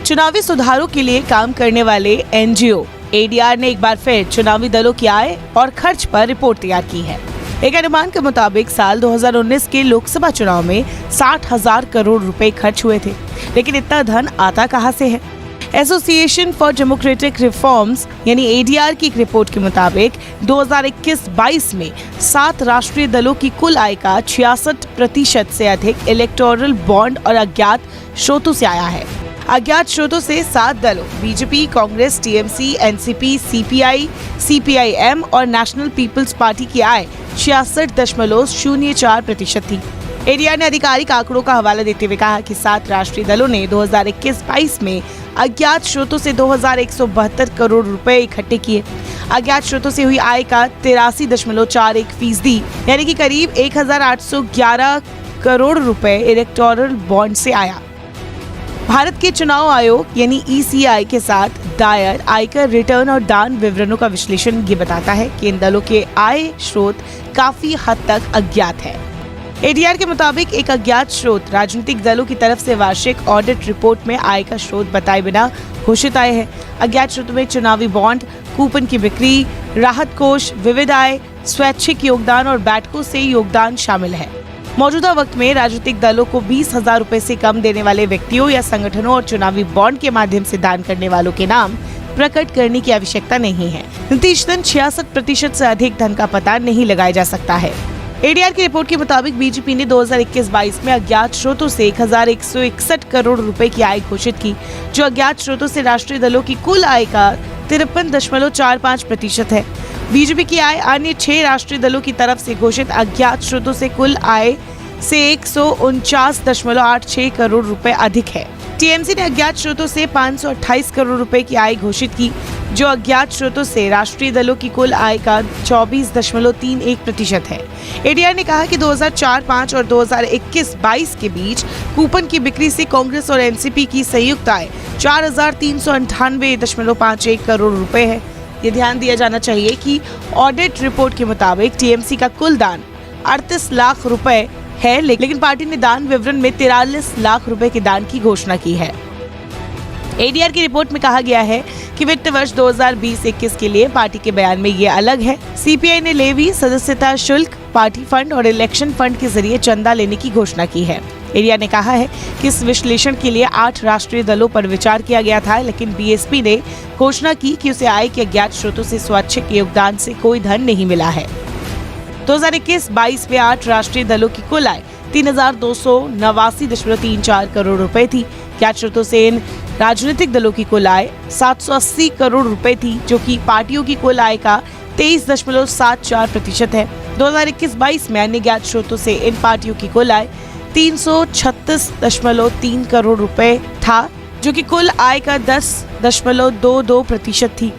चुनावी सुधारों के लिए काम करने वाले एनजीओ एडीआर ने एक बार फिर चुनावी दलों की आय और खर्च पर रिपोर्ट तैयार की है। एक अनुमान के मुताबिक साल 2019 के लोकसभा चुनाव में 60,000 करोड़ रुपए खर्च हुए थे, लेकिन इतना धन आता कहां से है? एसोसिएशन फॉर डेमोक्रेटिक रिफॉर्म्स यानी एडीआर की एक रिपोर्ट के मुताबिक 2021-22 में 7 राष्ट्रीय दलों की कुल आय का 66% से अधिक इलेक्टोरल बॉन्ड और अज्ञात स्रोतों से आया है। अज्ञात स्रोतों से 7 दलों BJP, Congress, TMC, NCP, CPI, CPIM और नेशनल पीपल्स पार्टी की आय 66.04% थी। एडीआर ने आधिकारिक आंकड़ों का हवाला देते हुए कहा कि 7 राष्ट्रीय दलों ने 2021-22 में अज्ञात स्रोतों से 2,172 करोड़ रुपए इकट्ठे किए। अज्ञात स्रोतों से हुई आय का 83.41% यानी कि करीब 1,811 करोड़ रुपए इलेक्टोरल बॉन्ड से आया। भारत के चुनाव आयोग यानी ईसीआई के साथ दायर आयकर रिटर्न और दान विवरणों का विश्लेषण ये बताता है कि इन दलों के आय स्रोत काफी हद तक अज्ञात है। एडीआर के मुताबिक एक अज्ञात स्रोत राजनीतिक दलों की तरफ से वार्षिक ऑडिट रिपोर्ट में आय का स्रोत बताए बिना घोषित आय है। अज्ञात स्रोतों में चुनावी बॉन्ड, कूपन की बिक्री, राहत कोष, विविध आय, स्वैच्छिक योगदान और बैठकों से योगदान शामिल है। मौजूदा वक्त में राजनीतिक दलों को 20,000 रुपए से कम देने वाले व्यक्तियों या संगठनों और चुनावी बॉन्ड के माध्यम से दान करने वालों के नाम प्रकट करने की आवश्यकता नहीं है। नतीजतन 66% से अधिक धन का पता नहीं लगाया जा सकता है। एडीआर की रिपोर्ट के मुताबिक बीजेपी ने 2021-22 में अज्ञात स्रोतों से 1,161 करोड़ रुपए की आय घोषित की, जो अज्ञात स्रोतों से राष्ट्रीय दलों की कुल आय का 53.45% है। बीजेपी की आय अन्य 6 राष्ट्रीय दलों की तरफ से घोषित अज्ञात स्रोतों से कुल आय से 149.86 करोड़ रुपए अधिक है। टीएमसी ने अज्ञात स्रोतों से 528 करोड़ रुपए की आय घोषित की, जो अज्ञात स्रोतों से राष्ट्रीय दलों की कुल आय का 24.31% है। एडीआर ने कहा कि 2004-05 और 2021-22 के बीच कूपन की बिक्री से कांग्रेस और एनसीपी की संयुक्त आय 4,398.51 करोड़ रुपए है। ये ध्यान दिया जाना चाहिए कि ऑडिट रिपोर्ट के मुताबिक टीएमसी का कुल दान 38 लाख रुपए है, लेकिन पार्टी ने दान विवरण में 43 लाख रुपए के दान की घोषणा की है। एडीआर की रिपोर्ट में कहा गया है कि वित्त वर्ष 2020-21 के लिए पार्टी के बयान में ये अलग है। सीपीआई ने लेवी, सदस्यता शुल्क, पार्टी फंड और इलेक्शन फंड के जरिए चंदा लेने की घोषणा की है। एडीआर ने कहा है कि इस विश्लेषण के लिए 8 राष्ट्रीय दलों पर विचार किया गया था, लेकिन बीएसपी ने घोषणा की कि उसे आय के अज्ञात स्रोतों से स्वैच्छिक योगदान से कोई धन नहीं मिला है। 2021-22 में 8 राष्ट्रीय दलों की कुल आय 3,289.34 करोड़ रुपए थी। अज्ञात स्रोतों से इन राजनीतिक दलों की कुल आय 780 करोड़ रुपए थी, जो कि पार्टियों की कुल आय का 23.74% है। 2021-22 में अन्य ज्ञात स्रोतों से इन पार्टियों की कुल आय 336.3 करोड़ रुपए था, जो कि कुल आय का 10.22% थी।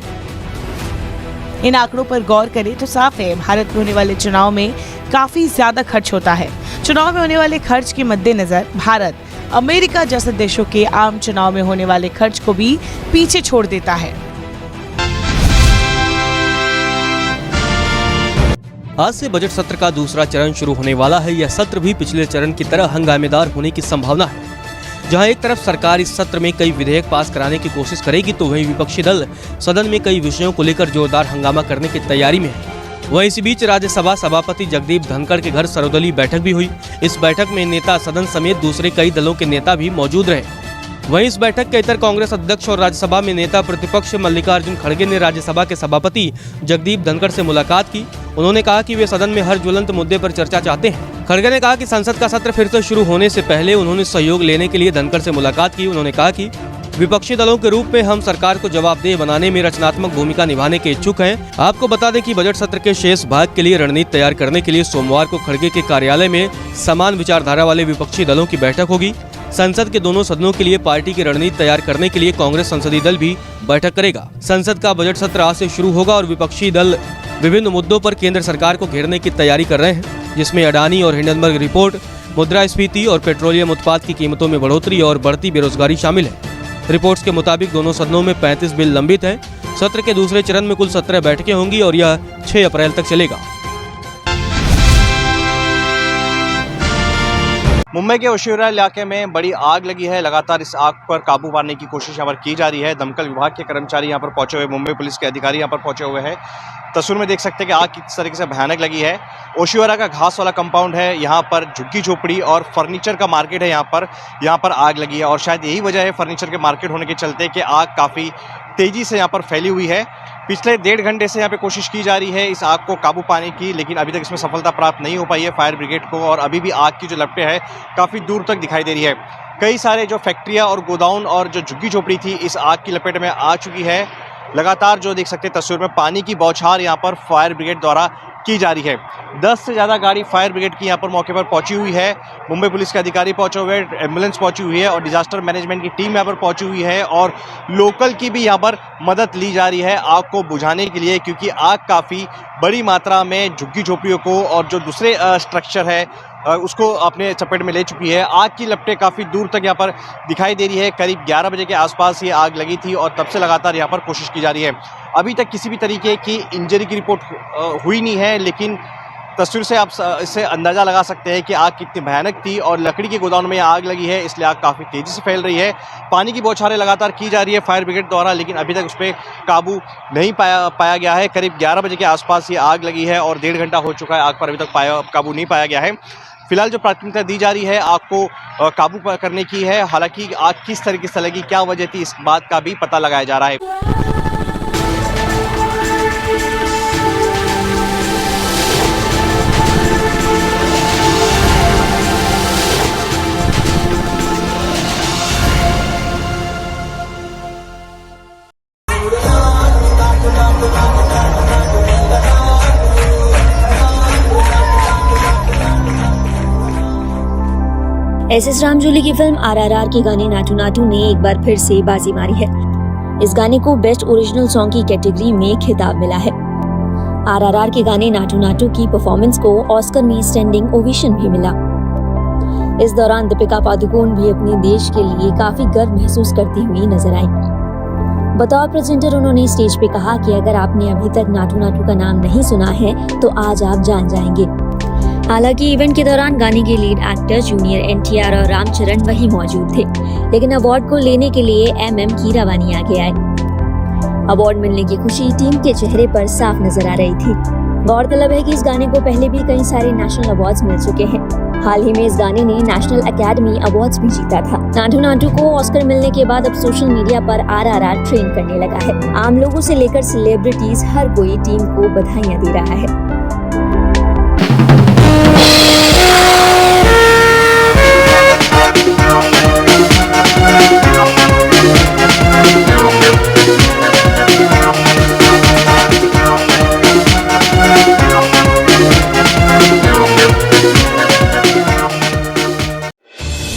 इन आंकड़ों पर गौर करें तो साफ है, भारत में होने वाले चुनाव में काफी ज्यादा खर्च होता है। चुनाव में होने वाले खर्च के मद्देनजर भारत अमेरिका जैसे देशों के आम चुनाव में होने वाले खर्च को भी पीछे छोड़ देता है। आज से बजट सत्र का दूसरा चरण शुरू होने वाला है। यह सत्र भी पिछले चरण की तरह हंगामेदार होने की संभावना है। जहां एक तरफ सरकार इस सत्र में कई विधेयक पास कराने की कोशिश करेगी, तो वहीं विपक्षी दल सदन में कई विषयों को लेकर जोरदार हंगामा करने की तैयारी में है। वहीं इसी बीच राज्यसभा सभापति जगदीप धनखड़ के घर सर्वदलीय बैठक भी हुई। इस बैठक में नेता सदन समेत दूसरे कई दलों के नेता भी मौजूद रहे। वहीं इस बैठक के इतर कांग्रेस अध्यक्ष और राज्यसभा में नेता प्रतिपक्ष मल्लिकार्जुन खड़गे ने राज्यसभा के सभापति जगदीप धनखड़ से मुलाकात की। उन्होंने कहा कि वे सदन में हर ज्वलंत मुद्दे पर चर्चा चाहते हैं। खड़गे ने कहा कि संसद का सत्र फिर से शुरू होने से पहले उन्होंने सहयोग लेने के लिए धनखड़ से मुलाकात की। उन्होंने कहा कि विपक्षी दलों के रूप में हम सरकार को जवाबदेह बनाने में रचनात्मक भूमिका निभाने के इच्छुक हैं। आपको बता दें कि बजट सत्र के शेष भाग के लिए रणनीति तैयार करने के लिए सोमवार को खड़गे के कार्यालय में समान विचारधारा वाले विपक्षी दलों की बैठक होगी। संसद के दोनों सदनों के लिए पार्टी की रणनीति तैयार करने के लिए कांग्रेस संसदीय दल भी बैठक करेगा। संसद का बजट सत्र आज से शुरू होगा और विपक्षी दल विभिन्न मुद्दों पर केंद्र सरकार को घेरने की तैयारी कर रहे हैं, जिसमें अडानी और हिंडनबर्ग रिपोर्ट, मुद्रास्फीति और पेट्रोलियम उत्पाद की कीमतों में बढ़ोतरी और बढ़ती बेरोजगारी शामिल है। रिपोर्ट्स के मुताबिक दोनों सदनों में 35 बिल लंबित है। सत्र के दूसरे चरण में कुल 17 बैठकें होंगी और यह 6 अप्रैल तक चलेगा। मुंबई के ओशिवरा इलाके में बड़ी आग लगी है। लगातार इस आग पर काबू पाने की कोशिश यहाँ पर की जा रही है। दमकल विभाग के कर्मचारी यहाँ पर पहुंचे हुए, मुंबई पुलिस के अधिकारी यहाँ पर पहुंचे हुए हैं। तस्वीर में देख सकते हैं कि आग किस तरीके से भयानक लगी है। ओशिवरा का घास वाला कंपाउंड है, यहाँ पर झुग्गी झोपड़ी और फर्नीचर का मार्केट है। यहाँ पर आग लगी है और शायद यही वजह है फर्नीचर के मार्केट होने के चलते कि आग काफ़ी तेज़ी से यहाँ पर फैली हुई है। पिछले 1.5 घंटे से यहाँ पे कोशिश की जा रही है इस आग को काबू पाने की, लेकिन अभी तक इसमें सफलता प्राप्त नहीं हो पाई है फायर ब्रिगेड को। और अभी भी आग की जो लपटें हैं काफ़ी दूर तक दिखाई दे रही है। कई सारे जो फैक्ट्रियाँ और गोदाउन और जो झुग्गी झोपड़ी थी इस आग की लपेट में आ चुकी है। लगातार जो देख सकते हैं तस्वीर में पानी की बौछार यहाँ पर फायर ब्रिगेड द्वारा की जा रही है। 10 से ज़्यादा गाड़ी फायर ब्रिगेड की यहाँ पर मौके पर पहुंची हुई है। मुंबई पुलिस के अधिकारी पहुंचे हुए हैं, एम्बुलेंस पहुंची हुई है और डिजास्टर मैनेजमेंट की टीम यहाँ पर पहुंची हुई है और लोकल की भी यहाँ पर मदद ली जा रही है आग को बुझाने के लिए, क्योंकि आग काफ़ी बड़ी मात्रा में झुग्गी झोपड़ियों को और जो दूसरे स्ट्रक्चर है उसको अपने चपेट में ले चुकी है। आग की लपटें काफ़ी दूर तक यहाँ पर दिखाई दे रही है। करीब 11 बजे के आसपास ये आग लगी थी और तब से लगातार यहाँ पर कोशिश की जा रही है। अभी तक किसी भी तरीके की इंजरी की रिपोर्ट हुई नहीं है, लेकिन तस्वीर से आप इससे अंदाज़ा लगा सकते हैं कि आग कितनी भयानक थी और लकड़ी के गोदाम में आग लगी है, इसलिए आग काफ़ी तेज़ी से फैल रही है। पानी की बौछारें लगातार की जा रही है फायर ब्रिगेड द्वारा, लेकिन अभी तक उस पर काबू नहीं पाया गया है। करीब 11 बजे के आसपास ये आग लगी है और 1.5 घंटा हो चुका है, आग पर अभी तक काबू नहीं पाया गया है। फिलहाल जो प्राथमिकता दी जा रही है आग को काबू करने की है। हालांकि आग किस तरीके से लगी, क्या वजह थी, इस बात का भी पता लगाया जा रहा है। एस रामजोली की फिल्म RRR के गाने नाटू नाटू ने एक बार फिर से बाजी मारी है। इस गाने को बेस्ट ओरिजिनल सॉन्ग की कैटेगरी में खिताब मिला है। RRR के गाने नाटू नाटू की परफॉर्मेंस को ऑस्कर में स्टैंडिंग ओवेशन भी मिला। इस दौरान दीपिका पादुकोण भी अपने देश के लिए काफी गर्व महसूस करती हुई नजर आई। बतौर प्रेजेंटर उन्होंने स्टेज पे कहा कि अगर आपने अभी तक नाटू नाटू का नाम नहीं सुना है तो आज आप जान जाएंगे। हालांकि इवेंट के दौरान गाने के लीड एक्टर जूनियर NTR और रामचरण वहीं मौजूद थे, लेकिन अवार्ड को लेने के लिए MM कीरावानी आगे आए। अवार्ड मिलने की खुशी टीम के चेहरे पर साफ नजर आ रही थी। गौरतलब है कि इस गाने को पहले भी कई सारे नेशनल अवार्ड्स मिल चुके हैं। हाल ही में इस गाने ने नेशनल अकेडमी अवार्ड्स भी जीता था। नाटू नाटू को ऑस्कर मिलने के बाद अब सोशल मीडिया पर RRR ट्रेंड करने लगा है। आम लोगों से लेकर सेलिब्रिटीज हर कोई टीम को बधाइयां दे रहा है।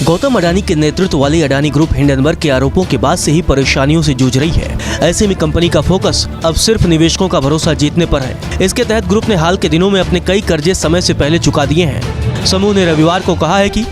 गौतम अडानी के नेतृत्व वाली अडानी ग्रुप हिंडनबर्ग के आरोपों के बाद से ही परेशानियों से जूझ रही है। ऐसे में कंपनी का फोकस अब सिर्फ निवेशकों का भरोसा जीतने पर है। इसके तहत ग्रुप ने हाल के दिनों में अपने कई कर्जे समय से पहले चुका दिए हैं। समूह ने रविवार को कहा है कि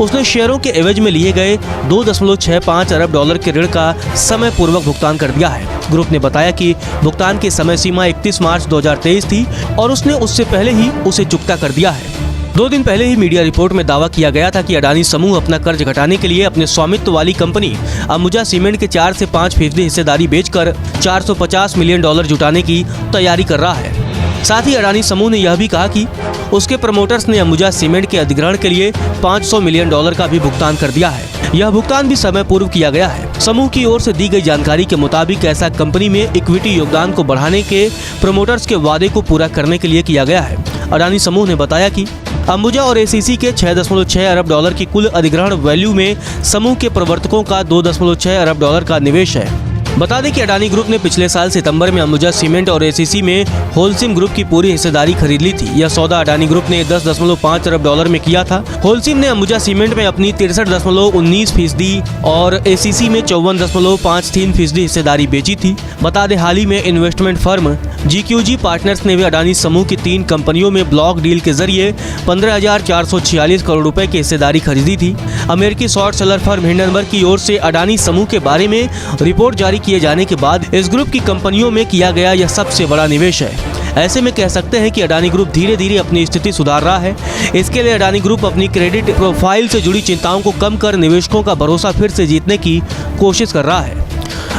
उसने शेयरों के एवज में लिए गए $2.65 अरब के ऋण का समय पूर्वक भुगतान कर दिया है। ग्रुप ने बताया कि भुगतान की समय सीमा 31 मार्च 2023 थी और उसने उससे पहले ही उसे चुकता कर दिया है। 2 दिन पहले ही मीडिया रिपोर्ट में दावा किया गया था कि अडानी समूह अपना कर्ज घटाने के लिए अपने स्वामित्व वाली कंपनी अंबुजा सीमेंट के 4 से 5% हिस्सेदारी बेचकर $450 मिलियन जुटाने की तैयारी कर रहा है। साथ ही अडानी समूह ने यह भी कहा कि उसके प्रमोटर्स ने अंबुजा सीमेंट के अधिग्रहण के लिए $500 मिलियन का भी भुगतान कर दिया है। यह भुगतान भी समय पूर्व किया गया है। समूह की ओर से दी गई जानकारी के मुताबिक ऐसा कंपनी में इक्विटी योगदान को बढ़ाने के प्रमोटर्स के वादे को पूरा करने के लिए किया गया है। अडानी समूह ने बताया कि अंबुजा और ACC के $6.6 अरब की कुल अधिग्रहण वैल्यू में समूह के प्रवर्तकों का $2.6 अरब का निवेश है। बता दें कि अडानी ग्रुप ने पिछले साल सितंबर में अंबुजा सीमेंट और ACC में होलसिम ग्रुप की पूरी हिस्सेदारी खरीद ली थी। यह सौदा अडानी ग्रुप ने $10.5 अरब में किया था। होलसिम ने अंबुजा सीमेंट में अपनी 63.19% और ACC में 54.53% हिस्सेदारी बेची थी। बता दें हाल ही में इन्वेस्टमेंट फर्म GQG पार्टनर्स ने भी अडानी समूह की 3 कंपनियों में ब्लॉक डील के जरिए 15,446 करोड़ रुपए की हिस्सेदारी खरीदी थी। अमेरिकी शॉर्ट सेलर फर्म हिंडनबर्ग की ओर से अडानी समूह के बारे में रिपोर्ट जारी किए जाने के बाद इस ग्रुप की कंपनियों में किया गया यह सबसे बड़ा निवेश है। ऐसे में कह सकते हैं कि अडानी ग्रुप धीरे धीरे अपनी स्थिति सुधार रहा है। इसके लिए अडानी ग्रुप अपनी क्रेडिट प्रोफाइल से जुड़ी चिंताओं को कम कर निवेशकों का भरोसा फिर से जीतने की कोशिश कर रहा है।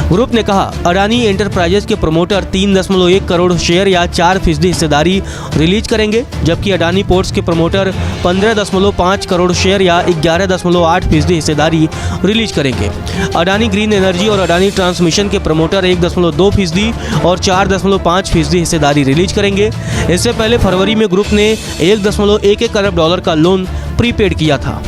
ग्रुप ने कहा, अडानी एंटरप्राइजेज के प्रमोटर 3.1 करोड़ शेयर या 4% हिस्सेदारी रिलीज करेंगे, जबकि अडानी पोर्ट्स के प्रमोटर 15.5 करोड़ शेयर या 11.8% हिस्सेदारी रिलीज करेंगे। अडानी ग्रीन एनर्जी और अडानी ट्रांसमिशन के प्रमोटर 1.2% और 4.5% हिस्सेदारी रिलीज करेंगे। इससे पहले फरवरी में ग्रुप ने $1.11 करोड़ का लोन प्रीपेड किया था।